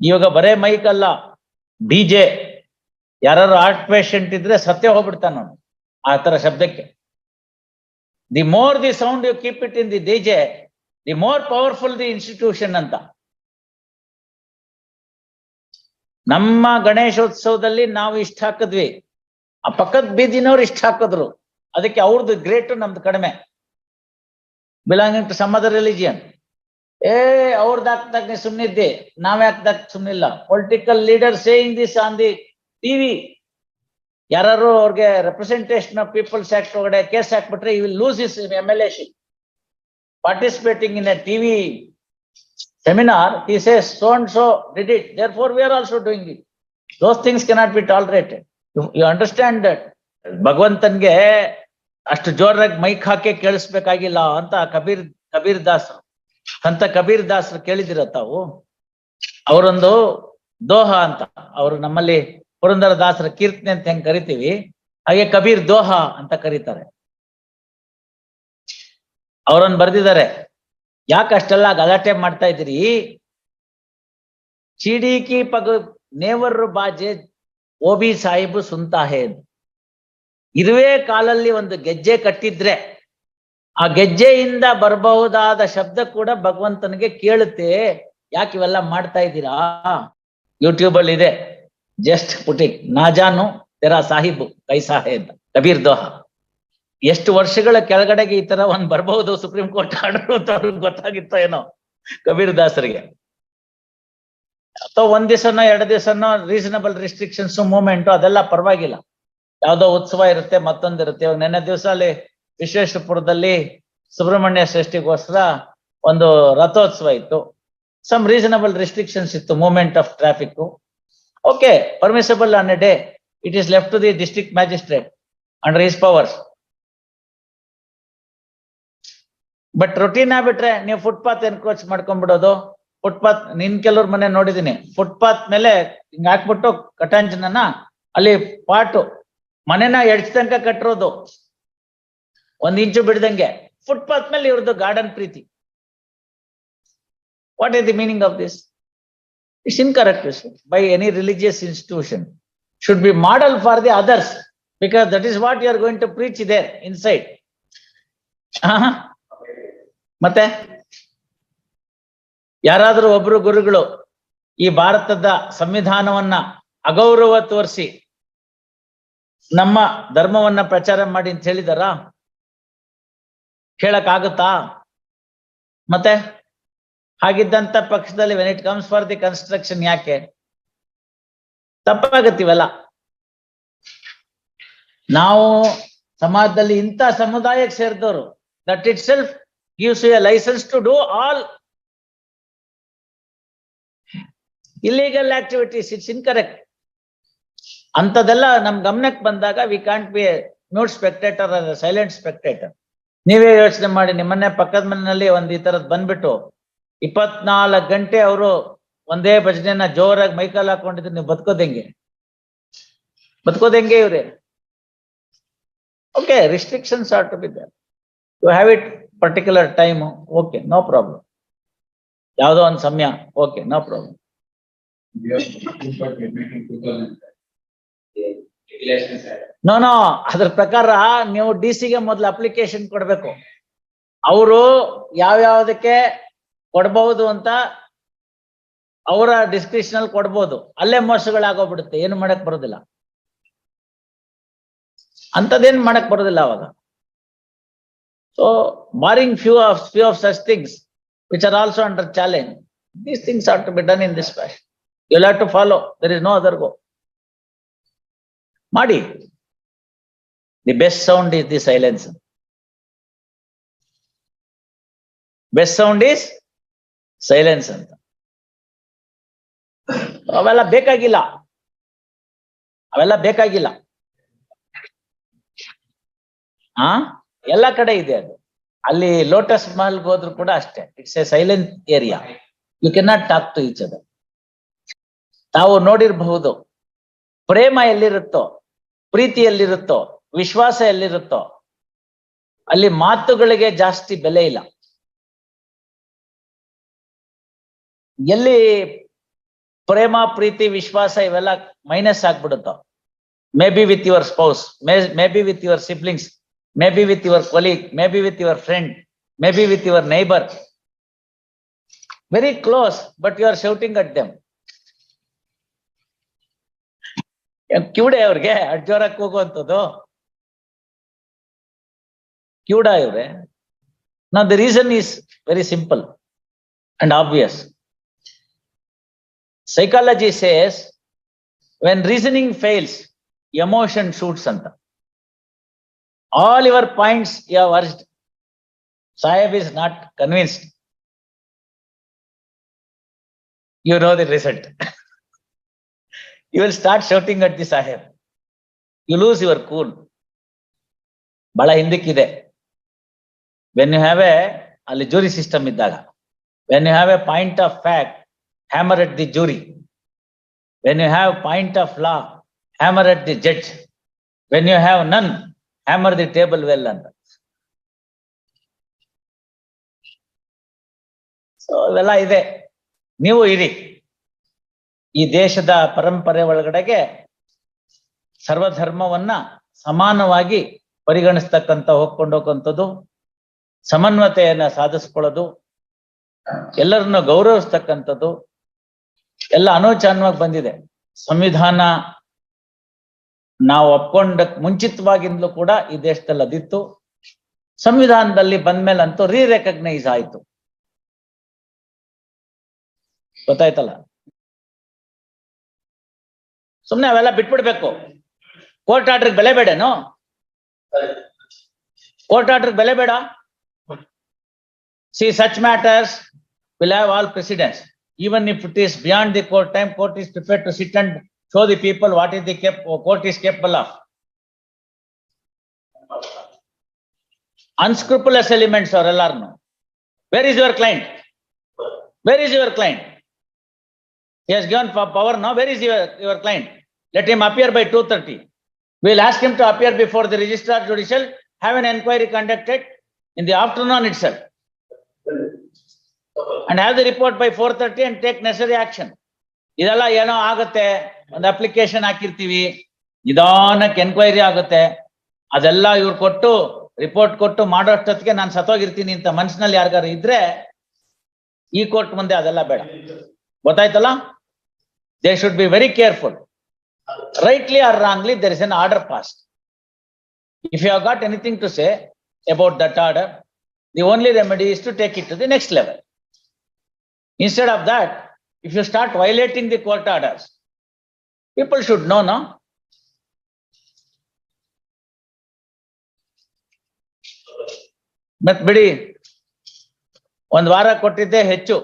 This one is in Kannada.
ಇವಾಗ ಬರೇ ಮೈಕ್ ಅಲ್ಲ, ಡಿಜೆ. ಯಾರು ಹಾರ್ಟ್ ಪೇಷಂಟ್ ಇದ್ರೆ ಸತ್ಯ ಹೋಗ್ಬಿಡ್ತಾನ ಅವನು ಆ ತರ ಶಬ್ದಕ್ಕೆ. The more the sound you keep it in the DJ, the more powerful the institution ಅಂತ. ನಮ್ಮ ಗಣೇಶೋತ್ಸವದಲ್ಲಿ ನಾವು ಇಷ್ಟ ಹಾಕಿದ್ವಿ, ಆ ಪಕ್ಕದ ಬೀದಿನವ್ರು ಇಷ್ಟ ಹಾಕಿದ್ರು, ಅದಕ್ಕೆ ಅವ್ರದ್ದು ಗ್ರೇಟ್ ನಮ್ದು ಕಡಿಮೆ. Belonging to some other religion. ಅವ್ರದ್ದು ಹಾಕ್ದಾಗ ನೀ ಸುಮ್ನಿದ್ದೆ, ನಾವ್ ಹಾಕ್ದಾಗ ಸುಮ್ನಿಲ್ಲ. Political leader saying this on the TV. ಯಾರು ಅವ್ರಿಗೆ ರೆಪ್ರೆಸೆಂಟೇಷನ್ ಆಫ್ ಪೀಪಲ್ಸ್ ಆಕ್ಟ್ ಒಳಗಡೆ ಕೇಸ್ ಹಾಕ್ಬಿಟ್ರೆ ಯು ವಿಲ್ ಲೂಸ್ ಹಿಸ್ MLA-ಶಿಪ್. Participating in a TV seminar, he says so and so did it, therefore we are also doing it. Those things cannot be tolerated. You understand that? ಭಗವಂತನ್ಗೆ ಅಷ್ಟು ಜೋರಾಗಿ ಮೈಕ್ ಹಾಕಿ ಕೇಳಿಸ್ಬೇಕಾಗಿಲ್ಲ ಅಂತ ಕಬೀರ್ ದಾಸರು, ಸಂತ ಕಬೀರ್ ದಾಸರು ಕೇಳಿದಿರ ತಾವು? ಅವರೊಂದು ದೋಹ ಅಂತ, ಅವರು ನಮ್ಮಲ್ಲಿ ಪುರಂದರ ದಾಸರ ಕೀರ್ತನೆ ಅಂತ ಹೆಂಗ್ ಕರಿತೀವಿ, ಹಾಗೆ ಕಬೀರ್ ದೋಹ ಅಂತ ಕರೀತಾರೆ. ಅವರನ್ನು ಬರ್ದಿದ್ದಾರೆ, ಯಾಕೆ ಅಷ್ಟೆಲ್ಲ ಗಲಾಟೆ ಮಾಡ್ತಾ ಇದ್ದೀರಿ? ಚೀಡಿಕಿ ಪಗ ನೇವರ್ ಬಾಜೆ ಓಬಿ ಸಾಹಿಬ್ ಸುಂತಾ ಹೇ. ಇರುವೆ ಕಾಲಲ್ಲಿ ಒಂದು ಗೆಜ್ಜೆ ಕಟ್ಟಿದ್ರೆ ಆ ಗೆಜ್ಜೆಯಿಂದ ಬರಬಹುದಾದ ಶಬ್ದ ಕೂಡ ಭಗವಂತನಿಗೆ ಕೇಳುತ್ತೆ. ಯಾಕೆ ಇವೆಲ್ಲ ಮಾಡ್ತಾ ಇದ್ದೀರಾ? ಯೂಟ್ಯೂಬ್ ಅಲ್ಲಿ ಇದೆ, ಜಸ್ಟ್ ಪುಟಿಂಗ್ ನಾಜಾನು ತೆರಾ ಸಾಹಿಬ್ ಕೈಸಾ ಹೇ ಅಂತ, ಕಬೀರ್ ದೋಹ. ಎಷ್ಟು ವರ್ಷಗಳ ಕೆಳಗಡೆಗೆ ಈ ತರ ಒಂದ್ ಬರ್ಬಹುದು ಸುಪ್ರೀಂ ಕೋರ್ಟ್ ಆರ್ಡರ್ ಅಂತ ಅವ್ರಿಗೆ ಗೊತ್ತಾಗಿತ್ತೋ ಏನೋ ಕಬೀರ್ ದಾಸರಿಗೆ. ಅಥವಾ ಒಂದ್ ದಿವಸನೋ 2 ದಿವಸನೋ ರೀಸನಬಲ್ ರಿಸ್ಟ್ರಿಕ್ಷನ್ಸ್ ಮೂವ್ಮೆಂಟ್ ಅದೆಲ್ಲ ಪರವಾಗಿಲ್ಲ. ಯಾವ್ದೋ ಉತ್ಸವ ಇರುತ್ತೆ, ಮತ್ತೊಂದಿರುತ್ತೆ. ಇವಾಗ ನೆನ್ನೆ ದಿವಸ ಅಲ್ಲಿ ವಿಶ್ವೇಶ್ವರಪುರದಲ್ಲಿ ಸುಬ್ರಹ್ಮಣ್ಯ ಷಷ್ಠಿಗೋಸ್ಕರ ಒಂದು ರಥೋತ್ಸವ ಇತ್ತು. ಸಮ್ ರೀಸನಬಲ್ ರಿಸ್ಟ್ರಿಕ್ಷನ್ಸ್ ಇತ್ತು, movement of traffic. Okay, permissible on a day. It is left to the district magistrate under his powers. But routine ಆಗ್ಬಿಟ್ರೆ ನೀವು ಫುಟ್ಪಾತ್ ಎನ್ಕ್ರೋಚ್ ಮಾಡ್ಕೊಂಡ್ಬಿಡೋದು. ಫುಟ್ಪಾತ್, ಕೆಲವ್ರ ಮನೆ ನೋಡಿದೀನಿ, ಫುಟ್ಪಾತ್ ಮೇಲೆ ಹಿಂಗ್ ಹಾಕ್ಬಿಟ್ಟು ಕಟಾಂಜನ ಅಲ್ಲಿ ಪಾಟು ಮನೆನ ಎಡ್ಸ್ ತನಕ ಕಟ್ಟಿರೋದು, 1 ಇಂಚು ಬಿಡ್ದಂಗೆ. ಫುಟ್ಪಾತ್ ಮೇಲೆ ಇವ್ರದ್ದು ಗಾರ್ಡನ್ ಪ್ರೀತಿ. What is the meaning of this? It's incorrect. By any religious institution should be model for the others, because that is what you are going to preach there inside. ಮತ್ತೆ ಯಾರಾದರೂ ಒಬ್ರು ಗುರುಗಳು ಈ ಭಾರತದ ಸಂವಿಧಾನವನ್ನ ಅಗೌರವ ತೋರಿಸಿ ನಮ್ಮ ಧರ್ಮವನ್ನ ಪ್ರಚಾರ ಮಾಡಿ ಅಂತ ಹೇಳಿದಾರ? ಹೇಳಕ್ಕಾಗುತ್ತಾ? ಮತ್ತೆ ಹಾಗಿದ್ದಂತ ಪಕ್ಷದಲ್ಲಿ when it comes for the construction ಯಾಕೆ ತಪ್ಪಾಗತ್ತಿವಲ್ಲ? ನಾವು ಸಮಾಜದಲ್ಲಿ ಇಂಥ ಸಮುದಾಯಕ್ಕೆ ಸೇರಿದವರು, that it self gives you a license to do all illegal activities. It's incorrect. ಅಂತದೆಲ್ಲ ನಮ್ ಗಮನಕ್ಕೆ ಬಂದಾಗ we can't be a mute spectator or silent spectator. ನೀವೇ ಯೋಚನೆ ಮಾಡಿ, ನಿಮ್ಮನ್ನೇ ಪಕ್ಕದ ಮನೆಯಲ್ಲಿ ಒಂದ್ ಈ ತರದ್ ಬಂದ್ಬಿಟ್ಟು 24 ಗಂಟೆ ಅವರು ಒಂದೇ ಭಜನೆನ ಜೋರಾಗಿ ಮೈಕಲ್ ಹಾಕೊಂಡಿದ್ರೆ ನೀವು ಬದುಕೋದೆಂಗೆ ಇವ್ರೆ? Okay, restrictions are to be there. You have it particular time, okay, no problem. ಯಾವುದೋ ಒಂದು ಸಮಯ, ಓಕೆ, ನೋ ಪ್ರಾಬ್ಲಮ್. ನೋ ಅದ್ರ ಪ್ರಕಾರ ನೀವು DC-ಗೆ ಮೊದಲು ಅಪ್ಲಿಕೇಶನ್ ಕೊಡ್ಬೇಕು. ಅವರು ಯಾವ್ಯಾವ್ದಕ್ಕೆ ಕೊಡ್ಬಹುದು ಅಂತ ಅವರ ಡಿಸ್ಕ್ರಿಪ್ಷನ್ ಅಲ್ಲಿ ಕೊಡ್ಬೋದು. ಅಲ್ಲೇ ಮೋಸಗಳಾಗೋಗ್ಬಿಡುತ್ತೆ, ಏನು ಮಾಡಕ್ ಬರೋದಿಲ್ಲ. ಅಂತದೇನ್ ಮಾಡಕ್ ಬರೋದಿಲ್ಲ ಅವಾಗ. So, barring few of such things which are also under challenge, these things are to be done in this fashion. You'll have to follow. There is no other go. Madi, the best sound is the silence. Best sound is silence ಅಂತ. ಅವೆಲ್ಲ ಬೇಕಾಗಿಲ್ಲ. ಎಲ್ಲ ಕಡೆ ಇದೆ ಅದು. ಅಲ್ಲಿ ಲೋಟಸ್ ಮಹಲ್ ಹೋದ್ರು ಕೂಡ ಅಷ್ಟೇ, it's a silent area. You can not talk to each other. ತಾವು ನೋಡಿರಬಹುದು, ಪ್ರೇಮ ಎಲ್ಲಿರುತ್ತೋ, ಪ್ರೀತಿ ಎಲ್ಲಿರುತ್ತೋ, ವಿಶ್ವಾಸ ಎಲ್ಲಿರುತ್ತೋ ಅಲ್ಲಿ ಮಾತುಗಳಿಗೆ ಜಾಸ್ತಿ ಬೆಲೆ ಇಲ್ಲ. ಎಲ್ಲಿ ಪ್ರೇಮ ಪ್ರೀತಿ ವಿಶ್ವಾಸ ಇವೆಲ್ಲ ಮೈನಸ್ ಆಗ್ಬಿಡುತ್ತ. Maybe with your spouse, maybe with your siblings, maybe with your colleague, maybe with your friend, maybe with your neighbour. Very close, but you are shouting at them. ಕಿವುಡೆ ಅವ್ರಿಗೆ ಅಡ್ಜೋರಕ್ಕೆ ಹೋಗುವಂಥದ್ದು ಕಿವುಡ ಇವ್ರೆ. Now the reason is very simple and obvious. Psychology says when reasoning fails, emotion shoots anta. All your points you have urged, Sahib is not convinced. You know the result. You will start shouting at the Sahib. You lose your cool. Bala hindikide. When you have a jury system iddaga, when you have a point of fact, hammer at the jury. When you have point of law, hammer at the judge. When you have none, hammer the table well anta. So ಇವೆಲ್ಲ ಇದೆ. ನೀವು ಇರಿ. ಈ ದೇಶದ ಪರಂಪರೆ ಒಳಗಡೆಗೆ ಸರ್ವಧರ್ಮವನ್ನ ಸಮಾನವಾಗಿ ಪರಿಗಣಿಸ್ತಕ್ಕಂಥ ಹೋಗ್ಕೊಂಡೋಗಂಥದ್ದು, ಸಮನ್ವತೆಯನ್ನ ಸಾಧಿಸ್ಕೊಳ್ಳೋದು, ಎಲ್ಲರನ್ನು ಗೌರವಿಸ್ತಕ್ಕಂಥದ್ದು ಎಲ್ಲ ಅನೋಚಾನವಾಗಿ ಬಂದಿದೆ. ಸಂವಿಧಾನ ನಾವು ಒಪ್ಕೊಂಡ ಮುಂಚಿತವಾಗಿಂದಲೂ ಕೂಡ ಈ ದೇಶದಲ್ಲಿ ಅದಿತ್ತು. ಸಂವಿಧಾನದಲ್ಲಿ ಬಂದ್ಮೇಲಂತೂ ರೆಕಗ್ನೈಸ್ ಆಯ್ತು. ಗೊತ್ತಾಯ್ತಲ್ಲ. ಸುಮ್ನೆ ಅವೆಲ್ಲ ಬಿಟ್ಬಿಡ್ಬೇಕು. ಕೋರ್ಟ್ ಆರ್ಡರ್ ಬೆಲೆ ಬೇಡೇನು? ಕೋರ್ಟ್ ಆರ್ಡರ್ ಬೆಲೆ ಬೇಡ. See, such matters will have all precedence. Even if it is beyond the court time, court is prepared to sit and show the people what is the court is capable of. Unscrupulous elements are all. Where is your client? Where is your client? He has given power now. Where is your client? Let him appear by 2:30. We will ask him to appear before the registrar judicial, have an inquiry conducted in the afternoon itself, and have the report by 4:30 and take necessary action. ಇದೆಲ್ಲ ಏನೋ ಆಗುತ್ತೆ, ಒಂದು ಅಪ್ಲಿಕೇಶನ್ ಹಾಕಿರ್ತೀವಿ, ನಿಧಾನಕ್ಕೆ ಎನ್ಕ್ವೈರಿ ಆಗುತ್ತೆ, ಅದೆಲ್ಲ ಇವ್ರು ಕೊಟ್ಟು ರಿಪೋರ್ಟ್ ಕೊಟ್ಟು ಮಾಡೋಷ್ಟೊತ್ತಿಗೆ ನಾನು ಸತ್ತೋಗಿರ್ತೀನಿ ಅಂತ ಮನಸ್ಸಿನಲ್ಲಿ ಯಾರಿಗಾರು ಇದ್ರೆ ಈ ಕೋರ್ಟ್ ಮುಂದೆ ಅದೆಲ್ಲ ಬೇಡ. ಗೊತ್ತಾಯ್ತಲ್ಲ? They should be very careful. Rightly or wrongly, there is an order passed. If you have got anything to say about that order, the only remedy is to take it to the next level. Instead of that, if you start violating the court orders, people should know, no? But ಬಿಡಿ, ಒಂದು ವಾರ ಕೊಟ್ಟಿದ್ದೆ ಹೆಚ್ಚು.